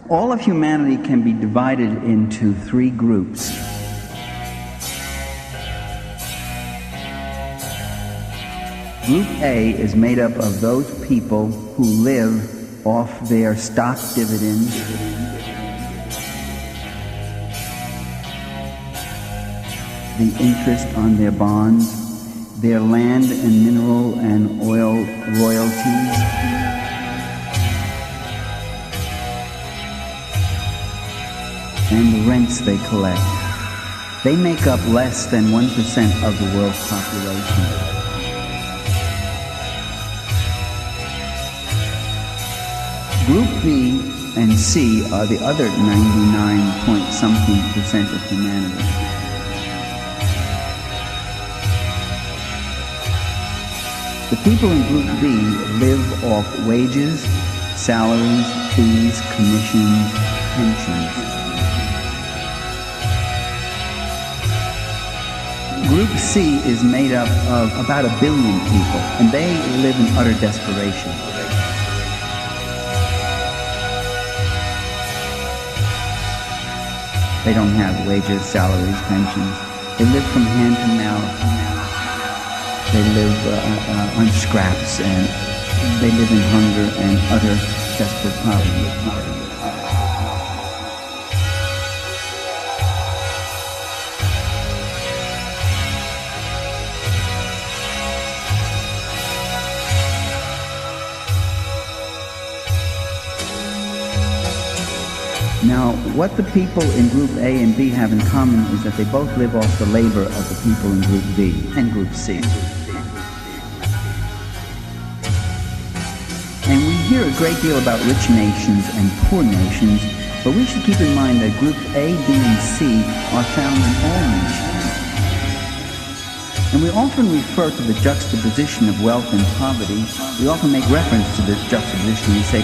All of humanity can be divided into three groups. Group A is made up of those people who live off their stock dividends, the interest on their bonds, their land and mineral and oil royalties, and the rents they collect. They make up less than 1% of the world's population. Group B and C are the other 99-point-something% of humanity. The people in Group B live off wages, salaries, fees, commissions, pensions. Group C is made up of about 1 billion people, and they live in utter desperation. They don't have wages, salaries, pensions. They live from hand to mouth. They live on scraps, and they live in hunger and utter desperate poverty. Now, what the people in Group A and B have in common is that they both live off the labor of the people in Group B and Group C. And we hear a great deal about rich nations and poor nations, but we should keep in mind that Groups A, B, and C are found in all nations. And we often refer to the juxtaposition of wealth and poverty. We often make reference to this juxtaposition. We say,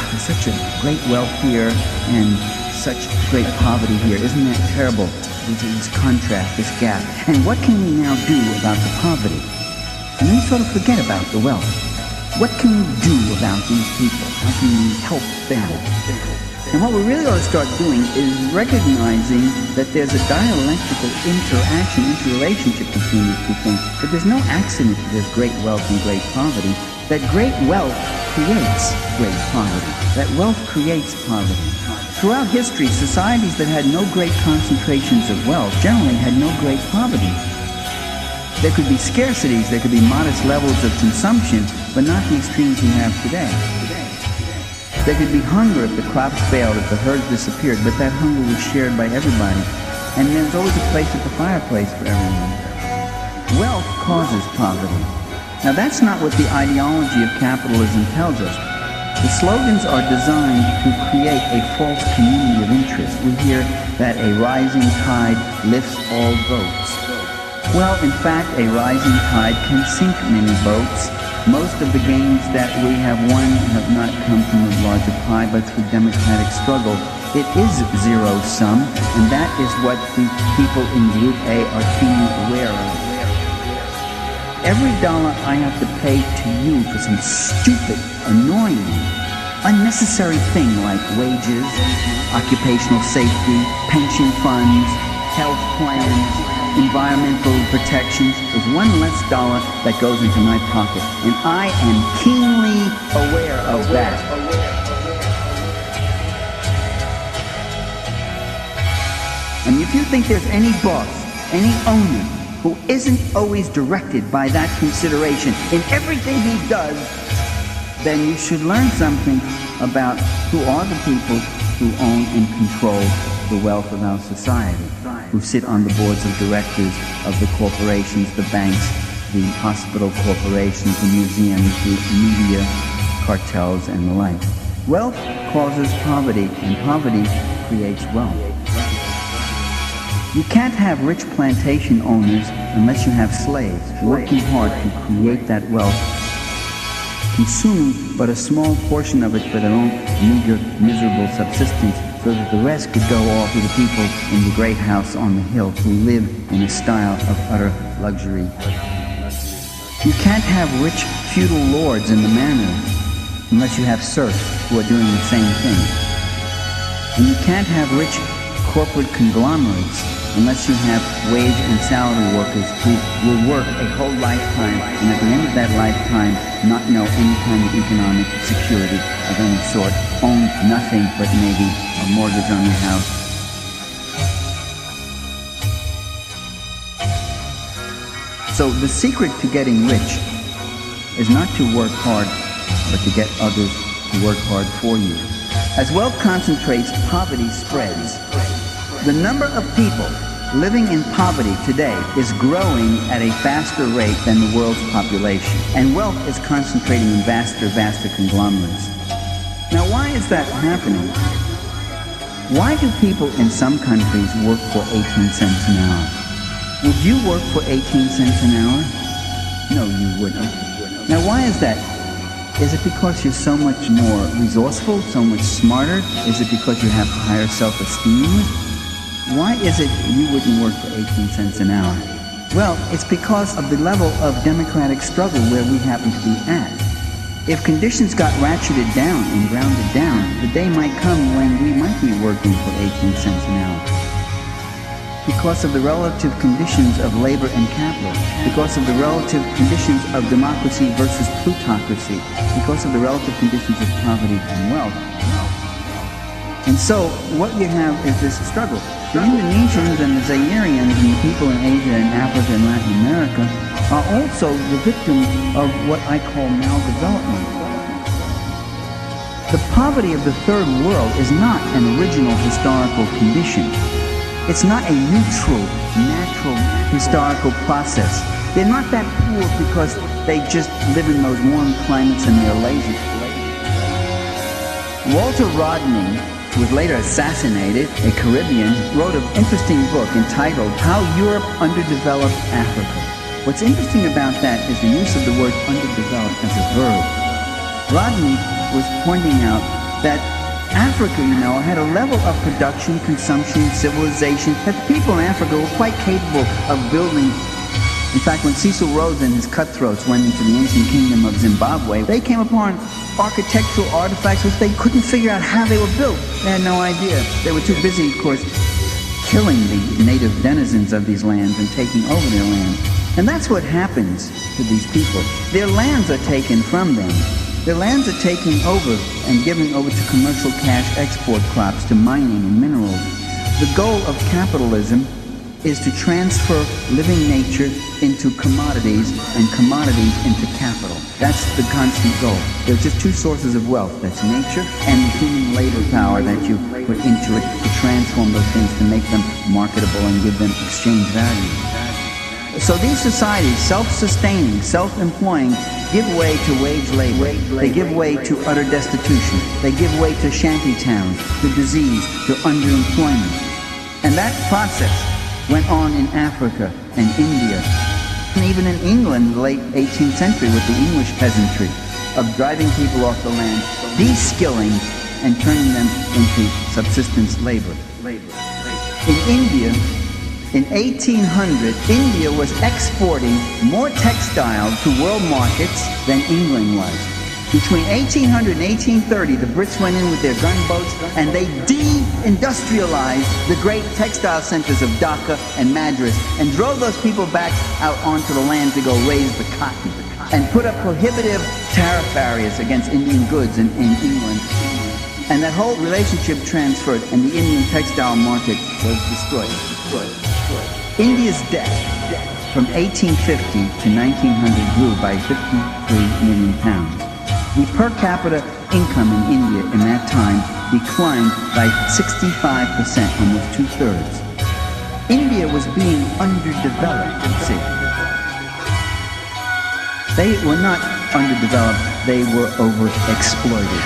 there's such a great wealth here and such great poverty here. Isn't that terrible? This contrast, this gap. And what can we now do about the poverty? And then we sort of forget about the wealth. What can we do about these people? How can we help them? And what we really ought to start doing is recognizing that there's a dialectical interrelationship between these two things. But there's no accident that there's great wealth and great poverty. That great wealth creates great poverty. That wealth creates poverty. Throughout history, societies that had no great concentrations of wealth generally had no great poverty. There could be scarcities, there could be modest levels of consumption, but not the extremes we have today. There could be hunger if the crops failed, if the herds disappeared, but that hunger was shared by everybody. And there's always a place at the fireplace for everyone. Wealth causes poverty. Now that's not what the ideology of capitalism tells us. The slogans are designed to create a false community of interest. We hear that a rising tide lifts all boats. Well, in fact, a rising tide can sink many boats. Most of the gains that we have won have not come from a larger pie, but through democratic struggle. It is zero-sum, and that is what the people in Group A are keenly aware of. Every dollar I have to pay to you for some stupid, annoying, unnecessary thing like wages, occupational safety, pension funds, health plans, environmental protections is one less dollar that goes into my pocket. And I am keenly aware of that. And if you think there's any boss, any owner, who isn't always directed by that consideration in everything he does, then you should learn something about who are the people who own and control the wealth of our society, who sit on the boards of directors of the corporations, the banks, the hospital corporations, the museums, the media cartels, and the like. Wealth causes poverty, and poverty creates wealth. You can't have rich plantation owners unless you have slaves working hard to create that wealth, consuming but a small portion of it for their own meager, miserable subsistence, so that the rest could go off to the people in the great house on the hill who live in a style of utter luxury. You can't have rich feudal lords in the manor unless you have serfs who are doing the same thing. And you can't have rich corporate conglomerates unless you have wage and salary workers who will work a whole lifetime and at the end of that lifetime not know any kind of economic security of any sort, own nothing but maybe a mortgage on your house. So the secret to getting rich is not to work hard, but to get others to work hard for you. As wealth concentrates, poverty spreads. The number of people living in poverty today is growing at a faster rate than the world's population, and wealth is concentrating in vaster conglomerates. Now, why is that happening? Why do people in some countries work for 18 cents an hour? Would you work for 18 cents an hour? No, you wouldn't. Now, why is that? Is it because you're so much more resourceful, so much smarter? Is it because you have higher self-esteem? Why is it you wouldn't work for 18 cents an hour? Well, it's because of the level of democratic struggle where we happen to be at. If conditions got ratcheted down and grounded down, the day might come when we might be working for 18 cents an hour. Because of the relative conditions of labor and capital, because of the relative conditions of democracy versus plutocracy, because of the relative conditions of poverty and wealth. And so what you have is this struggle. The Indonesians and the Zairians and the people in Asia and Africa and Latin America are also the victims of what I call maldevelopment. The poverty of the third world is not an original historical condition. It's not a neutral, natural, historical process. They're not that poor because they just live in those warm climates and they're lazy. Walter Rodney, who was later assassinated, a Caribbean, wrote an interesting book entitled How Europe Underdeveloped Africa. What's interesting about that is the use of the word underdeveloped as a verb. Rodney was pointing out that Africa, had a level of production, consumption, civilization that the people in Africa were quite capable of building. In fact, when Cecil Rhodes and his cutthroats went into the ancient kingdom of Zimbabwe, they came upon architectural artifacts which they couldn't figure out how they were built. They had no idea. They were too busy, of course, killing the native denizens of these lands and taking over their lands. And that's what happens to these people. Their lands are taken from them. Their lands are taken over and given over to commercial cash export crops, to mining and minerals. The goal of capitalism is to transfer living nature into commodities and commodities into capital. That's the constant goal. There's just two sources of wealth. That's nature and the human labor power that you put into it to transform those things, to make them marketable and give them exchange value. So these societies, self-sustaining, self-employing, give way to wage labor. They give way to utter destitution. They give way to shanty towns, to disease, to underemployment. And that process went on in Africa and India, and even in England in the late 18th century with the English peasantry, of driving people off the land, de-skilling and turning them into subsistence labor. In India, in 1800, India was exporting more textile to world markets than England was. Between 1800 and 1830, the Brits went in with their gunboats and they de-industrialized the great textile centers of Dhaka and Madras and drove those people back out onto the land to go raise the cotton and put up prohibitive tariff barriers against Indian goods in England. And that whole relationship transferred and the Indian textile market was destroyed. India's debt from 1850 to 1900 grew by 53 million pounds. The per capita income in India in that time declined by 65%, almost two-thirds. India was being underdeveloped, you see. They were not underdeveloped, they were overexploited.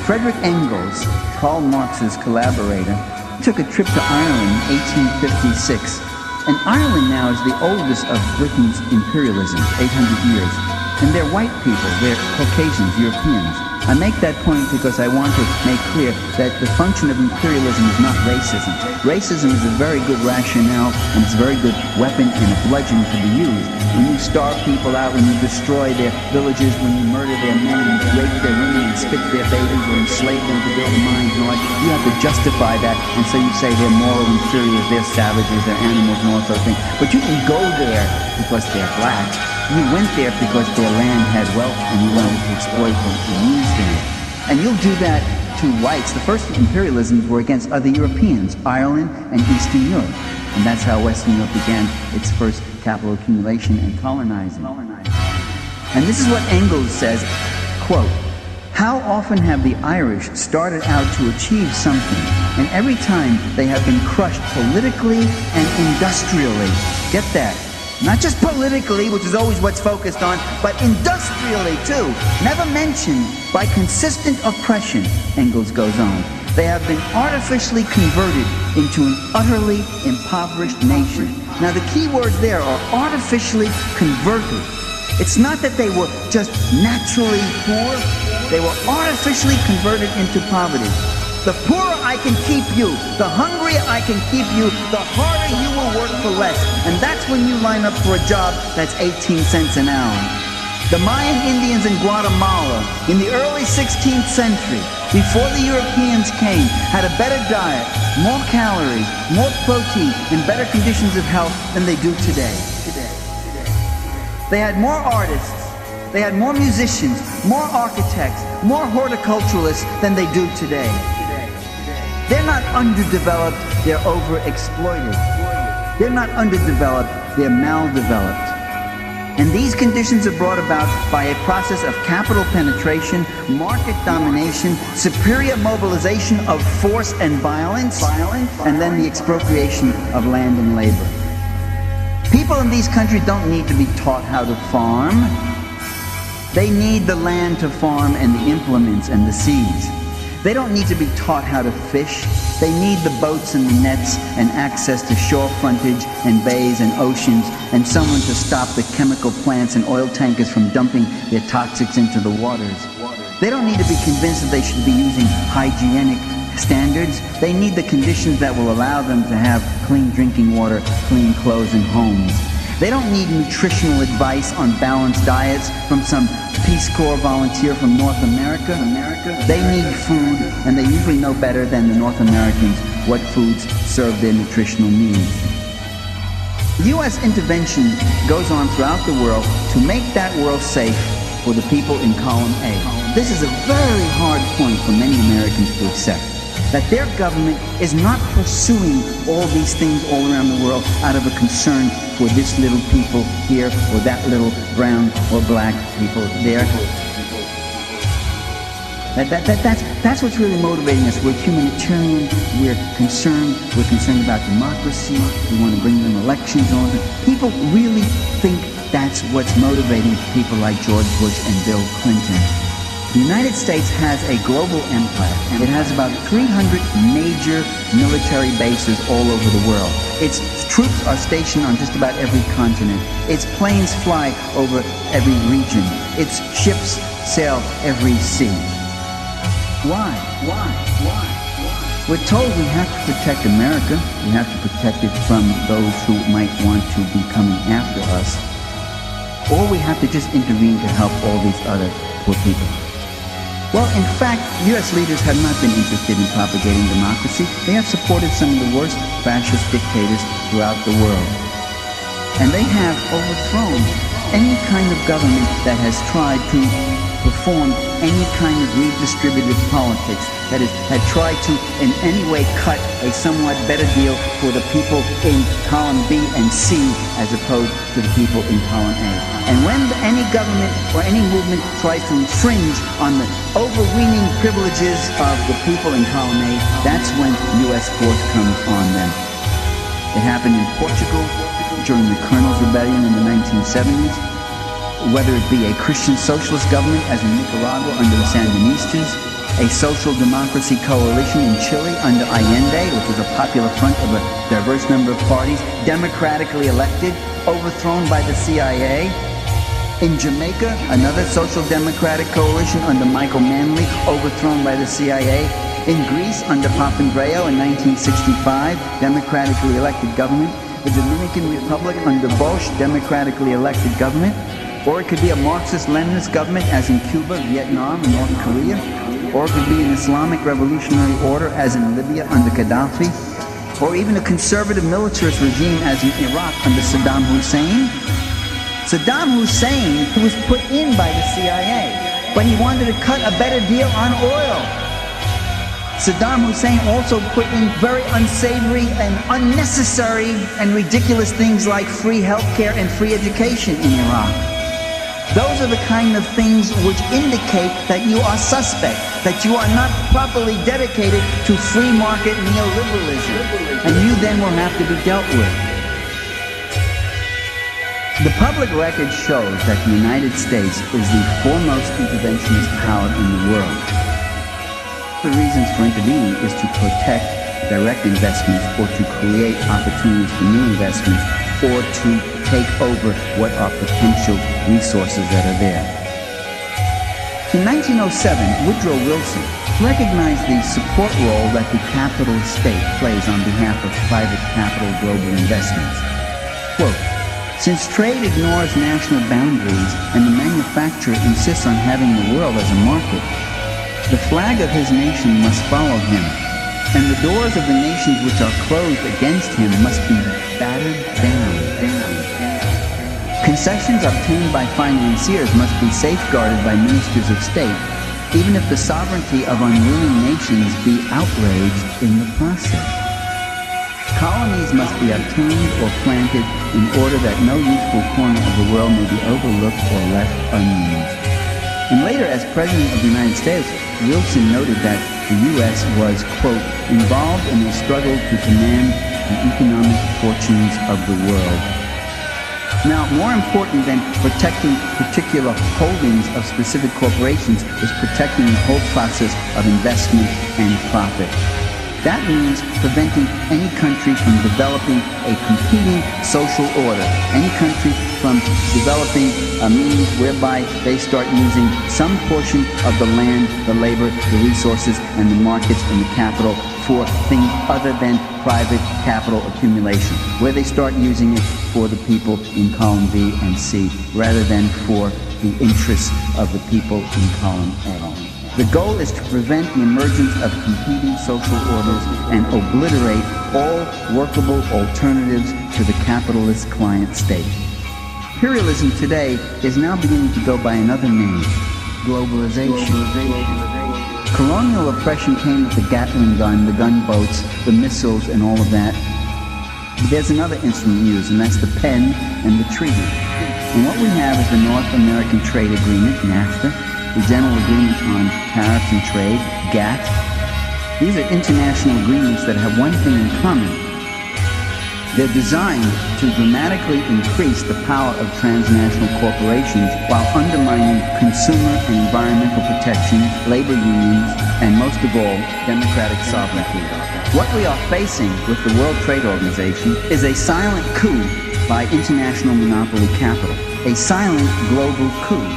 Frederick Engels, Karl Marx's collaborator, took a trip to Ireland in 1856. And Ireland now is the oldest of Britain's imperialism, 800 years. And they're white people, they're Caucasians, Europeans. I make that point because I want to make clear that the function of imperialism is not racism. Racism is a very good rationale, and it's a very good weapon and a bludgeon to be used. When you starve people out, when you destroy their villages, when you murder their men, and rape their women, and spit their babies, or enslave them to build mines and all that, you have to justify that, and so you say they're moral inferiors, they're savages, they're animals, and all sorts of things. But you can go there because they're black. You went there because their land had wealth and you wanted to exploit them and use them. And you'll do that to whites. The first imperialisms were against other Europeans, Ireland and Eastern Europe. And that's how Western Europe began its first capital accumulation and colonizing. And this is what Engels says, quote, "How often have the Irish started out to achieve something, and every time they have been crushed politically and industrially." Get that? Not just politically, which is always what's focused on, but industrially too. Never mentioned by consistent oppression, Engels goes on. They have been artificially converted into an utterly impoverished nation. Now the key words there are artificially converted. It's not that they were just naturally poor. They were artificially converted into poverty. The poorer I can keep you, the hungrier I can keep you, the harder you will work for less. And that's when you line up for a job that's 18 cents an hour. The Mayan Indians in Guatemala in the early 16th century, before the Europeans came, had a better diet, more calories, more protein, and better conditions of health than they do today. They had more artists, they had more musicians, more architects, more horticulturalists than they do today. They're not underdeveloped, they're overexploited. They're not underdeveloped, they're maldeveloped. And these conditions are brought about by a process of capital penetration, market domination, superior mobilization of force and violence, and then the expropriation of land and labor. People in these countries don't need to be taught how to farm. They need the land to farm and the implements and the seeds. They don't need to be taught how to fish. They need the boats and the nets and access to shore frontage and bays and oceans and someone to stop the chemical plants and oil tankers from dumping their toxics into the waters. They don't need to be convinced that they should be using hygienic standards. They need the conditions that will allow them to have clean drinking water, clean clothes, and homes. They don't need nutritional advice on balanced diets from some Peace Corps volunteer from North America. They need food, and they usually know better than the North Americans what foods serve their nutritional needs. U.S. intervention goes on throughout the world to make that world safe for the people in column A. This is a very hard point for many Americans to accept, that their government is not pursuing all these things all around the world out of a concern for this little people here or that little brown or black people there. That's what's really motivating us. We're humanitarian, we're concerned about democracy, we want to bring them elections and all that. People really think that's what's motivating people like George Bush and Bill Clinton. The United States has a global empire. It has about 300 major military bases all over the world. Its troops are stationed on just about every continent. Its planes fly over every region. Its ships sail every sea. Why? We're told we have to protect America. We have to protect it from those who might want to be coming after us. Or we have to just intervene to help all these other poor people. Well, in fact, U.S. leaders have not been interested in propagating democracy. They have supported some of the worst fascist dictators throughout the world. And they have overthrown any kind of government that has tried to perform any kind of redistributive politics, that is, had tried to in any way cut a somewhat better deal for the people in column B and C as opposed to the people in column A. And when any government or any movement tries to infringe on the overweening privileges of the people in column A, that's when U.S. force comes on them. It happened in Portugal during the Colonel's Rebellion in the 1970s. Whether it be a Christian socialist government as in Nicaragua under the Sandinistas, a social democracy coalition in Chile under Allende, which was a popular front of a diverse number of parties, democratically elected, overthrown by the CIA, In Jamaica, another social democratic coalition under Michael Manley, overthrown by the CIA. In Greece, under Papandreou in 1965, democratically elected government. The Dominican Republic under Bosch, democratically elected government. Or it could be a Marxist-Leninist government, as in Cuba, Vietnam, and North Korea. Or it could be an Islamic revolutionary order, as in Libya under Gaddafi. Or even a conservative militarist regime, as in Iraq under Saddam Hussein. Saddam Hussein was put in by the CIA, but he wanted to cut a better deal on oil. Saddam Hussein also put in very unsavory and unnecessary and ridiculous things like free healthcare and free education in Iraq. Those are the kind of things which indicate that you are suspect, that you are not properly dedicated to free market neoliberalism, and you then will have to be dealt with. The public record shows that the United States is the foremost interventionist power in the world. The reasons for intervening is to protect direct investments or to create opportunities for new investments or to take over what are potential resources that are there. In 1907, Woodrow Wilson recognized the support role that the capital state plays on behalf of private capital global investments. Quote, "Since trade ignores national boundaries and the manufacturer insists on having the world as a market, the flag of his nation must follow him, and the doors of the nations which are closed against him must be battered down. Concessions obtained by financiers must be safeguarded by ministers of state, even if the sovereignty of unwilling nations be outraged in the process. Colonies must be obtained or planted in order that no useful corner of the world may be overlooked or left unused." And later, as President of the United States, Wilson noted that the U.S. was, quote, "involved in a struggle to command the economic fortunes of the world." Now, more important than protecting particular holdings of specific corporations is protecting the whole process of investment and profit. That means preventing any country from developing a competing social order, any country from developing a means whereby they start using some portion of the land, the labor, the resources, and the markets and the capital for things other than private capital accumulation, where they start using it for the people in column B and C, rather than for the interests of the people in column A. The goal is to prevent the emergence of competing social orders and obliterate all workable alternatives to the capitalist client state. Imperialism today is now beginning to go by another name, globalization. Colonial oppression came with the Gatling gun, the gunboats, the missiles, and all of that. But there's another instrument used, and that's the pen and the treaty. And what we have is the North American Trade Agreement, NAFTA, the General Agreement on Tariffs and Trade, GATT. These are international agreements that have one thing in common. They're designed to dramatically increase the power of transnational corporations while undermining consumer and environmental protection, labor unions, and most of all, democratic sovereignty. What we are facing with the World Trade Organization is a silent coup by international monopoly capital, a silent global coup.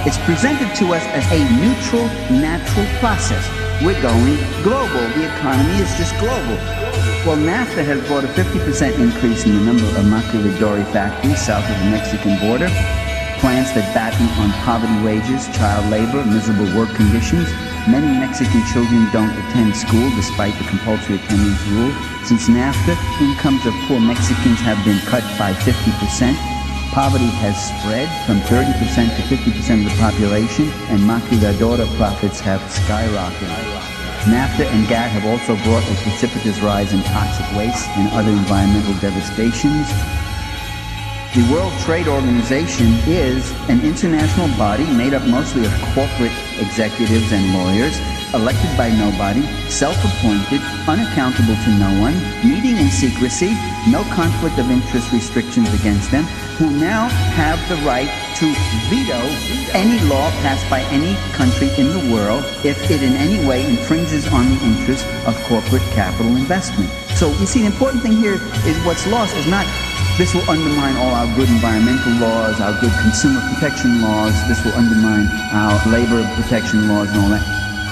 It's presented to us as a neutral, natural process. We're going global. The economy is just global. Well, NAFTA has brought a 50% increase in the number of maquiladora factories south of the Mexican border, plants that batten on poverty wages, child labor, miserable work conditions. Many Mexican children don't attend school despite the compulsory attendance rule. Since NAFTA, incomes of poor Mexicans have been cut by 50%. Poverty has spread from 30% to 50% of the population, and maquiladora profits have skyrocketed. NAFTA and GATT have also brought a precipitous rise in toxic waste and other environmental devastations. The World Trade Organization is an international body made up mostly of corporate executives and lawyers, elected by nobody, self-appointed, unaccountable to no one, meeting in secrecy, no conflict of interest restrictions against them, who now have the right to veto any law passed by any country in the world if it in any way infringes on the interests of corporate capital investment. So you see, the important thing here is what's lost is not This will undermine all our good environmental laws, our good consumer protection laws. This will undermine our labor protection laws and all that.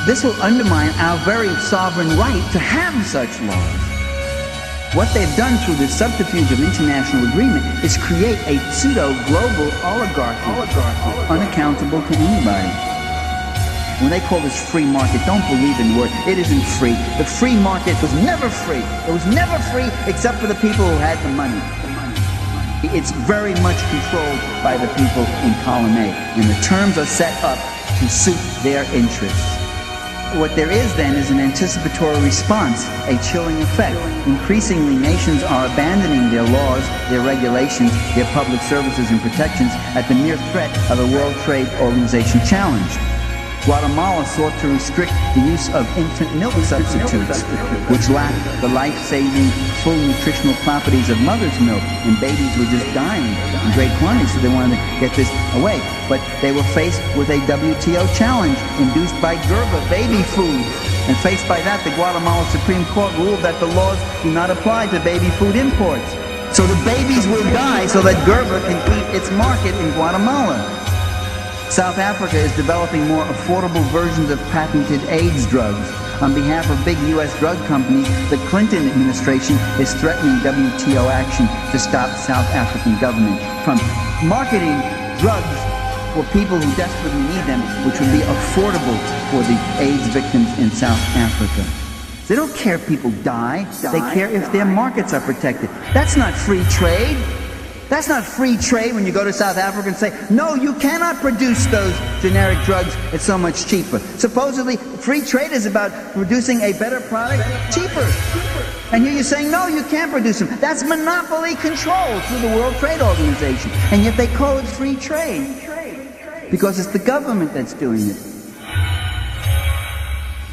This will undermine our very sovereign right to have such laws. What they've done through this subterfuge of international agreement is create a pseudo-global oligarchy, unaccountable to anybody. When they call this free market, don't believe in the word. It isn't free. The free market was never free. It was never free except for the people who had the money. It's very much controlled by the people in column A, and the terms are set up to suit their interests. What there is then is an anticipatory response, a chilling effect. Increasingly, nations are abandoning their laws, their regulations, their public services and protections at the mere threat of a World Trade Organization challenge. Guatemala sought to restrict the use of infant milk substitutes, which lack the life-saving, full nutritional properties of mother's milk, and babies were just dying in great quantities, so they wanted to get this away. But they were faced with a WTO challenge induced by Gerber baby food. And faced by that, the Guatemala Supreme Court ruled that the laws do not apply to baby food imports. So the babies will die so that Gerber can keep its market in Guatemala. South Africa is developing more affordable versions of patented AIDS drugs. On behalf of big U.S. drug companies, the Clinton administration is threatening WTO action to stop South African government from marketing drugs for people who desperately need them, which would be affordable for the AIDS victims in South Africa. They don't care if people die. They care if their markets are protected. That's not free trade. That's not free trade when you go to South Africa and say, no, you cannot produce those generic drugs. It's so much cheaper. Supposedly, free trade is about producing a better product cheaper. And here you're saying, no, you can't produce them. That's monopoly control through the World Trade Organization. And yet they call it free trade because it's the government that's doing it.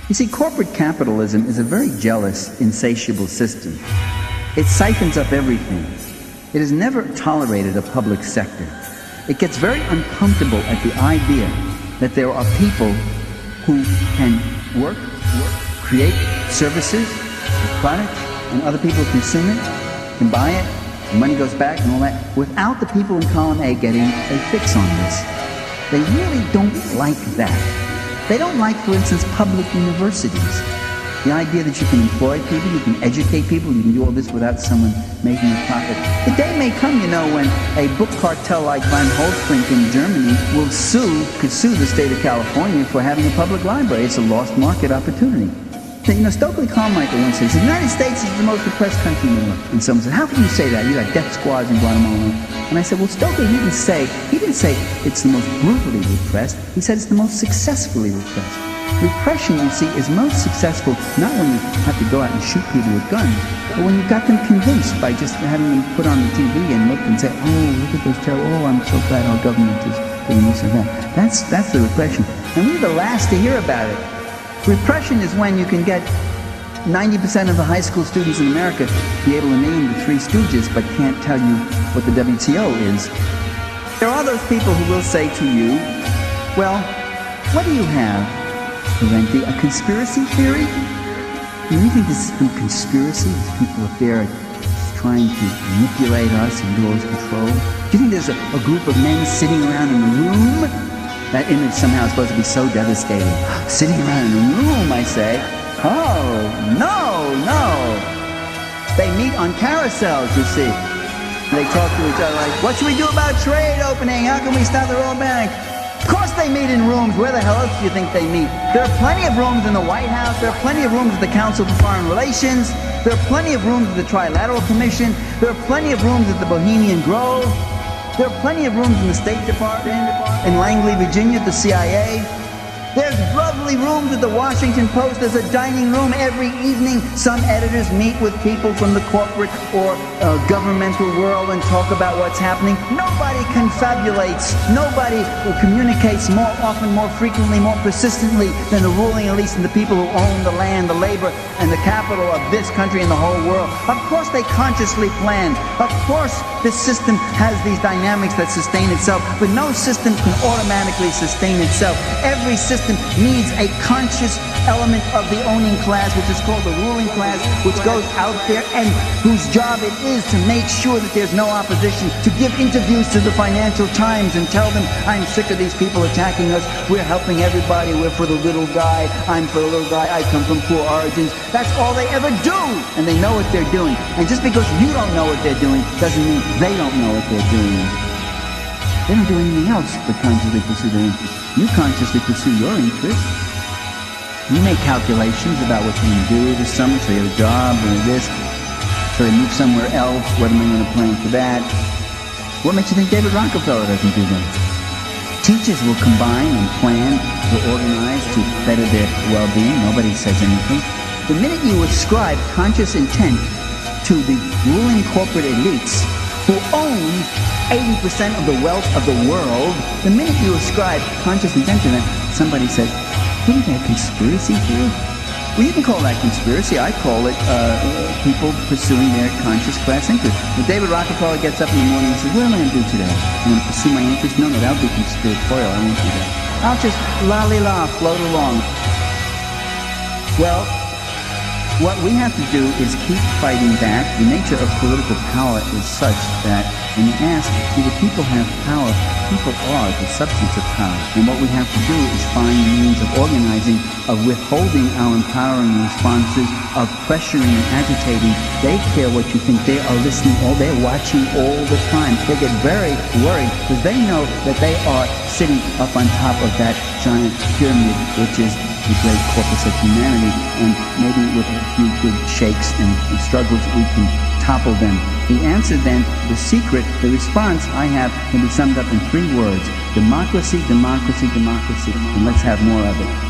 You see, corporate capitalism is a very jealous, insatiable system. It siphons up everything. It has never tolerated a public sector. It gets very uncomfortable at the idea that there are people who can work, create services, products, and other people consume it, can buy it, the money goes back and all that, without the people in column A getting a fix on this. They really don't like that. They don't like, for instance, public universities. The idea that you can employ people, you can educate people, you can do all this without someone making a profit. The day may come, you know, when a book cartel like Von Holtzbrink in Germany could sue the state of California for having a public library. It's a lost market opportunity. You know, Stokely Carmichael once said, the United States is the most repressed country in the world. And someone said, how can you say that? You got death squads in Guatemala. And I said, well, Stokely didn't say it's the most brutally repressed. He said it's the most successfully repressed. Repression, you see, is most successful not when you have to go out and shoot people with guns, but when you got them convinced by just having them put on the TV and look and say, oh, look at those terrible, oh, I'm so glad our government is doing this or that. That's the repression. And we're the last to hear about it. Repression is when you can get 90% of the high school students in America be able to name the Three Stooges but can't tell you what the WTO is. There are those people who will say to you, well, what do you have, Parenti, a conspiracy theory? Do you think this is some conspiracy? These people up there are trying to manipulate us and do all this control? Do you think there's a group of men sitting around in a room? That image somehow is supposed to be so devastating. Sitting around in a room, I say. Oh, no. They meet on carousels, you see. They talk to each other like, what should we do about trade opening? How can we stop the World Bank? Of course they meet in rooms. Where the hell else do you think they meet? There are plenty of rooms in the White House. There are plenty of rooms at the Council for Foreign Relations. There are plenty of rooms at the Trilateral Commission. There are plenty of rooms at the Bohemian Grove. There are plenty of rooms in the State Department, in Langley, Virginia, at the CIA. There's lovely rooms at the Washington Post. There's a dining room every evening. Some editors meet with people from the corporate or governmental world and talk about what's happening. Nobody confabulates. Nobody communicates more often, more frequently, more persistently than the ruling elites and the people who own the land, the labor, and the capital of this country and the whole world. Of course they consciously plan. Of course this system has these dynamics that sustain itself, but no system can automatically sustain itself. Every system system needs a conscious element of the owning class, which is called the ruling class, which goes out there and whose job it is to make sure that there's no opposition, to give interviews to the Financial Times and tell them, I'm sick of these people attacking us, we're helping everybody, we're for the little guy, I'm for the little guy, I come from poor origins. That's all they ever do, and they know what they're doing. And just because you don't know what they're doing doesn't mean they don't know what they're doing. They don't do anything else but consciously pursue their interests. You consciously pursue your interests. You make calculations about what you can do this summer, so you have a job or this, so you move somewhere else, what am I going to plan for that? What makes you think David Rockefeller doesn't do that? Teachers will combine and plan to organize to better their well-being. Nobody says anything. The minute you ascribe conscious intent to the ruling corporate elites who own 80% of the wealth of the world, the minute you ascribe conscious intent to them, somebody says, isn't that conspiracy theory? Well, you can call that conspiracy. I call it people pursuing their conscious class interest. When David Rockefeller gets up in the morning and says, what am I going to do today? I'm going to pursue my interest? No, that'll be conspiratorial. I won't do that. I'll just la-li-la, float along. Well, what we have to do is keep fighting back. The nature of political power is such that when you ask, do the people have power? People are the substance of power. And what we have to do is find means of organizing, of withholding our empowering responses, of pressuring and agitating. They care what you think. They are listening, they're watching all the time. They get very worried because they know that they are sitting up on top of that giant pyramid, which is the great corpus of humanity, and maybe with a few good shakes and struggles we can topple them. The answer then, the secret, the response I have can be summed up in 3 words: democracy, democracy, democracy, and let's have more of it.